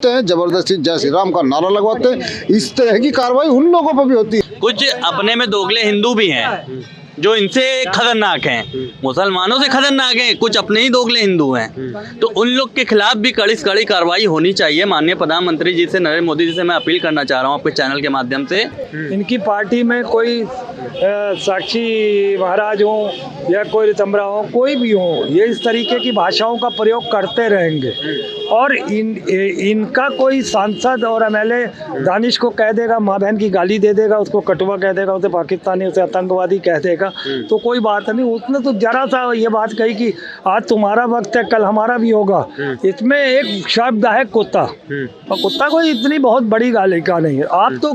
हैं, जबरदस्ती जय श्री राम का नारा लगवाते हैं। इस तरह की कार्रवाई उन लोगों पर भी होती है। कुछ अपने में दोगले हिंदू भी हैं जो इनसे खतरनाक हैं, मुसलमानों से खतरनाक हैं, कुछ अपने ही दोगले हिंदू हैं। तो उन लोग के खिलाफ भी कड़ी से कड़ी कार्रवाई होनी चाहिए। माननीय प्रधानमंत्री जी से, नरेंद्र मोदी जी से मैं अपील करना चाह रहा हूँ आपके चैनल के माध्यम से। इनकी पार्टी में कोई साक्षी महाराज हो या कोई रितंबरा हो, कोई भी हो, ये इस तरीके की भाषाओं का प्रयोग करते रहेंगे। और इनका कोई सांसद और एमएलए दानिश को कह देगा, माँ बहन की गाली दे देगा, उसको कटवा कह देगा, उसे पाकिस्तानी, उसे आतंकवादी कह देगा, तो कोई बात नहीं। उसने तो जरा सा ये बात कही कि आज तुम्हारा वक्त है, कल हमारा भी होगा। इसमें एक शब्द है कुत्ता, और कुत्ता कोई इतनी बहुत बड़ी गाली का नहीं है। आप तो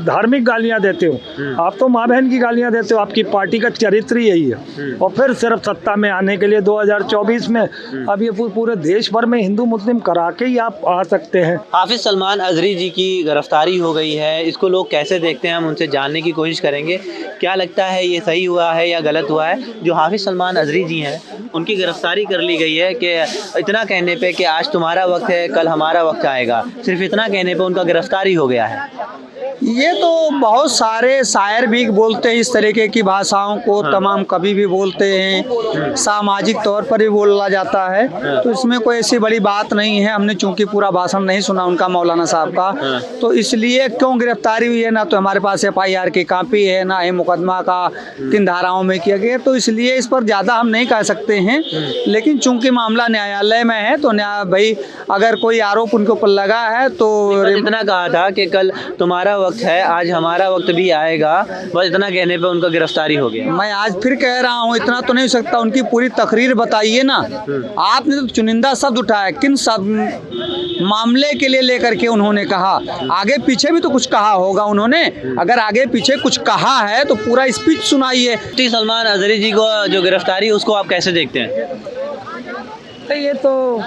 धार्मिक गालियां देते हो, आप तो माँ बहन की गालियां देते हो, आपकी पार्टी का चरित्र यही है। और फिर सिर्फ सत्ता में आने के लिए 2024 में अब ये पूरे देश भर में हिंदू मुस्लिम करा के ही आप आ सकते हैं। हाफिज सलमान अजहरी जी की गिरफ्तारी हो गई है, इसको लोग कैसे देखते हैं, हम उनसे जानने की कोशिश करेंगे। क्या लगता है, ये सही हुआ है या गलत हुआ है? जो हाफिज सलमान अजहरी जी हैं उनकी गिरफ्तारी कर ली गई है कि इतना कहने पे कि आज तुम्हारा वक्त है, कल हमारा वक्त आएगा, सिर्फ इतना कहने पे उनका गिरफ्तारी हो गया है। ये तो बहुत सारे शायर भी बोलते हैं इस तरीके की भाषाओं को, तमाम कवि भी बोलते हैं, सामाजिक तौर पर भी बोला जाता है। तो इसमें कोई ऐसी बड़ी बात नहीं है। हमने चूंकि पूरा भाषण नहीं सुना उनका, मौलाना साहब का, तो इसलिए क्यों गिरफ्तारी हुई है, ना तो हमारे पास FIR की कापी है, ना ही मुकदमा का 3 धाराओं में किया गया, तो इसलिए इस पर ज़्यादा हम नहीं कह सकते हैं। लेकिन चूंकि मामला न्यायालय में है तो भाई अगर कोई आरोप उनके ऊपर लगा है तो इतना कहा था कि कल तुम्हारा वक्त है, आज हमारा वक्त भी आएगा, बस इतना कहने पे उनका गिरफ्तारी हो गया। मैं आज फिर कह रहा हूँ, इतना तो नहीं हो सकता। उनकी पूरी तकरीर बताइए ना। आपने तो चुनिंदा शब्द उठाया, किन शब्द मामले के लिए लेकर के उन्होंने कहा? आगे पीछे भी तो कुछ कहा होगा उन्होंने। अगर आगे पीछे कुछ कहा है तो पूरा स्पीच सुनाइए। हाफिज सलमान अजहरी जी को जो गिरफ्तारी, उसको आप कैसे देखते हैं? ये तो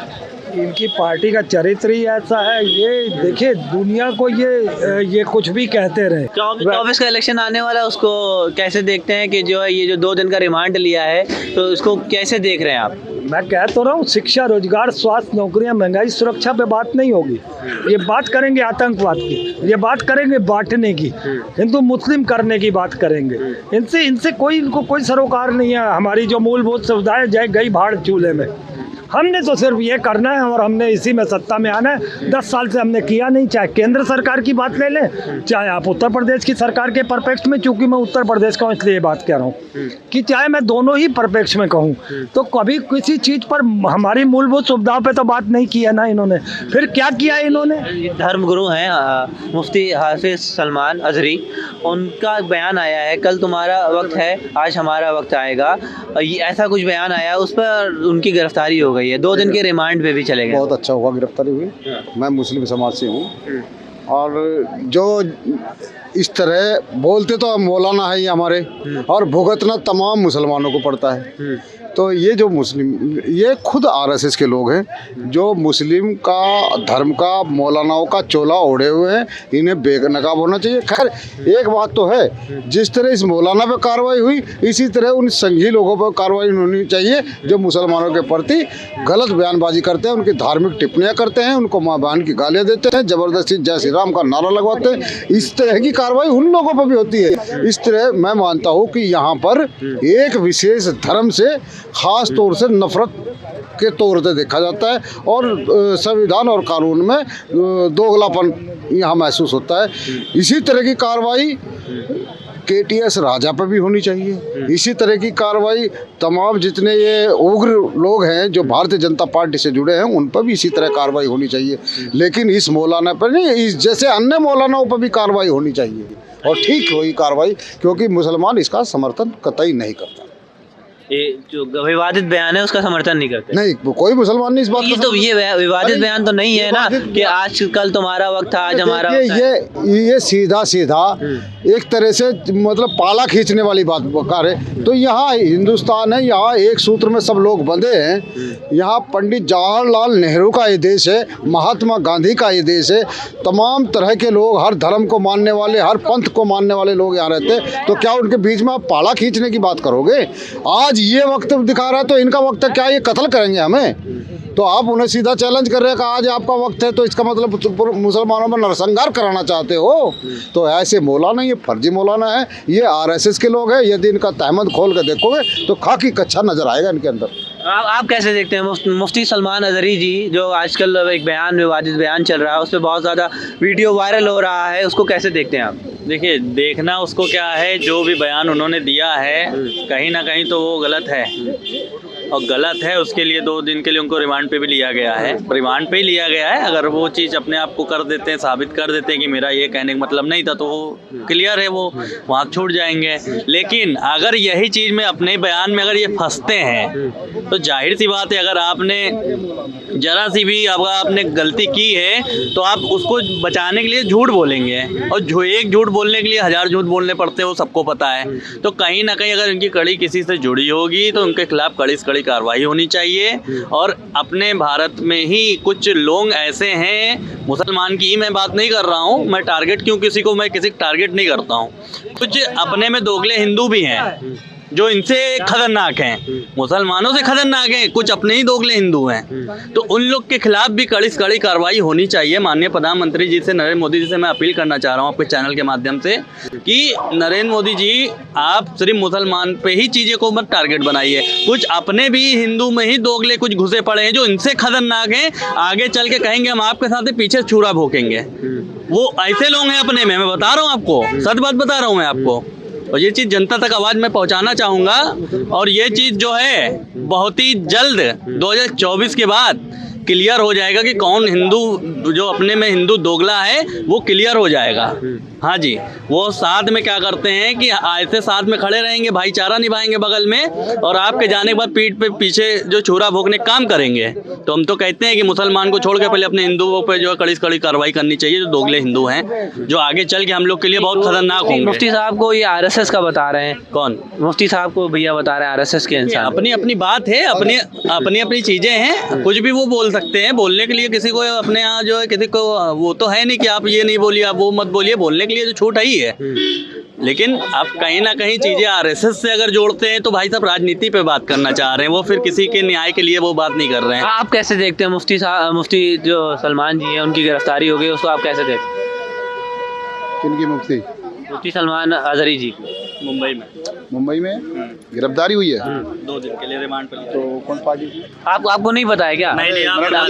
इनकी पार्टी का चरित्र ही ऐसा है। ये देखिए, दुनिया को ये कुछ भी कहते रहे। 24 का इलेक्शन आने वाला, उसको कैसे देखते हैं कि जो है ये जो 2 दिन का रिमांड लिया है, तो इसको कैसे देख रहे हैं आप? मैं कह तो रहा हूँ, शिक्षा, रोजगार, स्वास्थ्य, नौकरियां, महंगाई, सुरक्षा पे बात नहीं होगी। ये बात करेंगे आतंकवाद की, ये बात करेंगे बांटने की, हिंदू मुस्लिम करने की बात करेंगे। इनसे इनको कोई सरोकार नहीं है। हमारी जो मूलभूत सुविधाएं जय गई भाड़ चूल्हे में। हमने तो सिर्फ ये करना है और हमने इसी में सत्ता में आना है। 10 साल से हमने किया नहीं। चाहे केंद्र सरकार की बात ले लें, चाहे आप उत्तर प्रदेश की सरकार के परिप्रेक्ष में, चूंकि मैं उत्तर प्रदेश का हूँ इसलिए ये बात कह रहा हूँ, कि चाहे मैं दोनों ही परिप्रेक्ष में कहूँ, तो कभी किसी चीज़ पर हमारी मूलभूत सुविधाओं पर तो बात नहीं की है ना इन्होंने। फिर क्या किया है इन्होंने? धर्मगुरु हैं मुफ्ती हाफिज सलमान अजहरी, उनका बयान आया है, कल तुम्हारा वक्त है, आज हमारा वक्त आएगा, ऐसा कुछ बयान आया, उस पर उनकी गिरफ्तारी हो गई है। 2 दिन के रिमांड पे भी चले गए। बहुत अच्छा हुआ गिरफ्तारी हुई। मैं मुस्लिम समाज से हूँ, और जो इस तरह बोलते तो मौलाना है ये हमारे, और भुगतना तमाम मुसलमानों को पड़ता है। तो ये जो मुस्लिम, ये खुद RSS के लोग हैं जो मुस्लिम का धर्म का मौलानाओं का चोला ओढ़े हुए हैं। इन्हें बेनकाब होना चाहिए। खैर, एक बात तो है, जिस तरह इस मौलाना पे कार्रवाई हुई, इसी तरह उन संघी लोगों पर कार्रवाई होनी चाहिए जो मुसलमानों के प्रति गलत बयानबाजी करते हैं, उनकी धार्मिक टिप्पणियाँ करते हैं, उनको माँ बहन की गालियाँ देते हैं, जबरदस्ती जय श्री राम का नारा लगवाते हैं। इस तरह की कार्रवाई उन लोगों पर भी होती है। इस तरह मैं मानता हूँ कि यहाँ पर एक विशेष धर्म से खास तौर से नफरत के तौर से देखा जाता है, और संविधान और कानून में दोगलापन यहाँ महसूस होता है। इसी तरह की कार्रवाई KTS राजा पर भी होनी चाहिए। इसी तरह की कार्रवाई तमाम जितने ये उग्र लोग हैं जो भारतीय जनता पार्टी से जुड़े हैं, उन पर भी इसी तरह कार्रवाई होनी चाहिए। लेकिन इस मौलाना पर नहीं, इस जैसे अन्य मौलानाओं पर भी कार्रवाई होनी चाहिए, और ठीक हुई कार्रवाई, क्योंकि मुसलमान इसका समर्थन कतई नहीं करता। ये जो विवादित बयान है उसका समर्थन नहीं करते? नहीं, कोई मुसलमान नहीं इस बात तो ये विवादित बयान तो नहीं है ना कि आज कल तुम्हारा वक्त था, आज हमारा वक्त है। ये सीधा एक तरह से मतलब पाला खींचने वाली बात बता रहे। तो यहाँ हिंदुस्तान है, यहाँ एक सूत्र में सब लोग बंधे हैं। यहाँ पंडित जवाहरलाल नेहरू का ये देश है, महात्मा गांधी का ये देश है। तमाम तरह के लोग, हर धर्म को मानने वाले, हर पंथ को मानने वाले लोग यहाँ रहते हैं। तो क्या उनके बीच में आप पाला खींचने की बात करोगे? आज ये वक्त दिखा रहा है तो इनका वक्त क्या ये कत्ल करेंगे हमें? तो आप उन्हें सीधा चैलेंज कर रहे हैं कि आज आपका वक्त है, तो इसका मतलब तो मुसलमानों में नरसंहार कराना चाहते हो। तो ऐसे मौलाना, ये फर्जी मौलाना है, ये आरएसएस के लोग हैं। यदि इनका तहमद खोल कर देखोगे तो खाकी कच्चा नजर आएगा इनके अंदर। आप कैसे देखते हैं मुफ्ती सलमान अजहरी जी, जो आजकल एक विवादित बयान चल रहा है, उस पर बहुत ज़्यादा वीडियो वायरल हो रहा है, उसको कैसे देखते हैं आप? देखिए, देखना उसको क्या है, जो भी बयान उन्होंने दिया है कहीं ना कहीं तो वो गलत है, और गलत है उसके लिए 2 दिन के लिए उनको रिमांड पे भी लिया गया है। रिमांड पे ही लिया गया है। अगर वो चीज़ अपने आप को कर देते हैं, साबित कर देते हैं कि मेरा ये कहने का मतलब नहीं था, तो वो क्लियर है, वो वहाँ छूट जाएंगे। लेकिन अगर यही चीज़ में अपने बयान में अगर ये फंसते हैं तो जाहिर सी बात है, अगर आपने जरा सी भी अगर आपने गलती की है तो आप उसको बचाने के लिए झूठ बोलेंगे, और जो एक झूठ बोलने के लिए 1000 झूठ बोलने पड़ते हैं, वो सबको पता है। तो कहीं ना कहीं अगर उनकी कड़ी किसी से जुड़ी होगी तो उनके खिलाफ कड़ी से कड़ी कार्रवाई होनी चाहिए। और अपने भारत में ही कुछ लोग ऐसे हैं, मुसलमान की ही मैं बात नहीं कर रहा हूँ, मैं टारगेट क्यों किसी को, मैं किसी टारगेट नहीं करता हूँ। कुछ अपने में दोगले हिंदू भी हैं जो इनसे खतरनाक हैं, मुसलमानों से खतरनाक हैं, कुछ अपने ही दोगले हिंदू हैं। तो उन लोग के खिलाफ भी कड़ी से कड़ी कार्रवाई होनी चाहिए। माननीय प्रधानमंत्री जी से, नरेंद्र मोदी जी से मैं अपील करना चाह रहा हूँ आपके चैनल के माध्यम से कि नरेंद्र मोदी जी, आप सिर्फ मुसलमान पे ही चीज़ें को मत टारगेट बनाइए। कुछ अपने भी हिंदू में ही दोगले कुछ घुसे पड़े हैं जो इनसे खतरनाक हैं, आगे चल के कहेंगे हम आपके साथ पीछे छुरा भोंकेंगे। वो ऐसे लोग हैं अपने में, मैं बता रहा हूँ आपको, सच बात बता रहा हूँ मैं आपको। और ये चीज़ जनता तक आवाज़ में पहुंचाना चाहूँगा। और ये चीज़ जो है बहुत ही जल्द 2024 के बाद क्लियर हो जाएगा कि कौन हिंदू, जो अपने में हिंदू दोगला है, वो क्लियर हो जाएगा। हाँ जी, वो साथ में क्या करते हैं कि ऐसे साथ में खड़े रहेंगे, भाईचारा निभाएंगे बगल में, और आपके जाने के बाद पीठ पे पीछे जो छुरा भोंकने काम करेंगे। तो हम तो कहते हैं कि मुसलमान को छोड़ के पहले अपने हिंदुओं पे जो है कड़ी से कड़ी कार्रवाई करनी चाहिए, जो दोगले हिंदू हैं, जो आगे चल के हम लोग के लिए बहुत खतरनाक होंगे। मुफ्ती साहब को ये आरएसएस का बता रहे हैं। कौन? मुफ्ती साहब को भैया बता रहे हैं आरएसएस के इंसान। अपनी अपनी बात है, अपनी चीज़ें हैं, कुछ भी वो बोल सकते हैं। बोलने के लिए किसी को अपने यहाँ जो है, किसी को वो तो है नहीं कि आप ये नहीं बोलिए, आप वो मत बोलिए, बोलने के लिए जो छूट ही है। लेकिन आप कहीं ना कहीं चीज़ें आरएसएस से अगर जोड़ते हैं तो भाई साहब राजनीति पे बात करना चाह रहे हैं, वो फिर किसी के न्याय के लिए वो बात नहीं कर रहे हैं। आप कैसे देखते हैं मुफ्ती जो सलमान जी हैं, उनकी गिरफ्तारी हो गई, उसको आप कैसे देखते हैं? किनकी मुफ्ती? मुफ्ती सलमान अजहरी जी मुंबई में गिरफ्तारी हुई है। 2 दिन के लिए रिमांड पर। तो कौन पार्टी की? आपको नहीं पता है क्या? नहीं, आप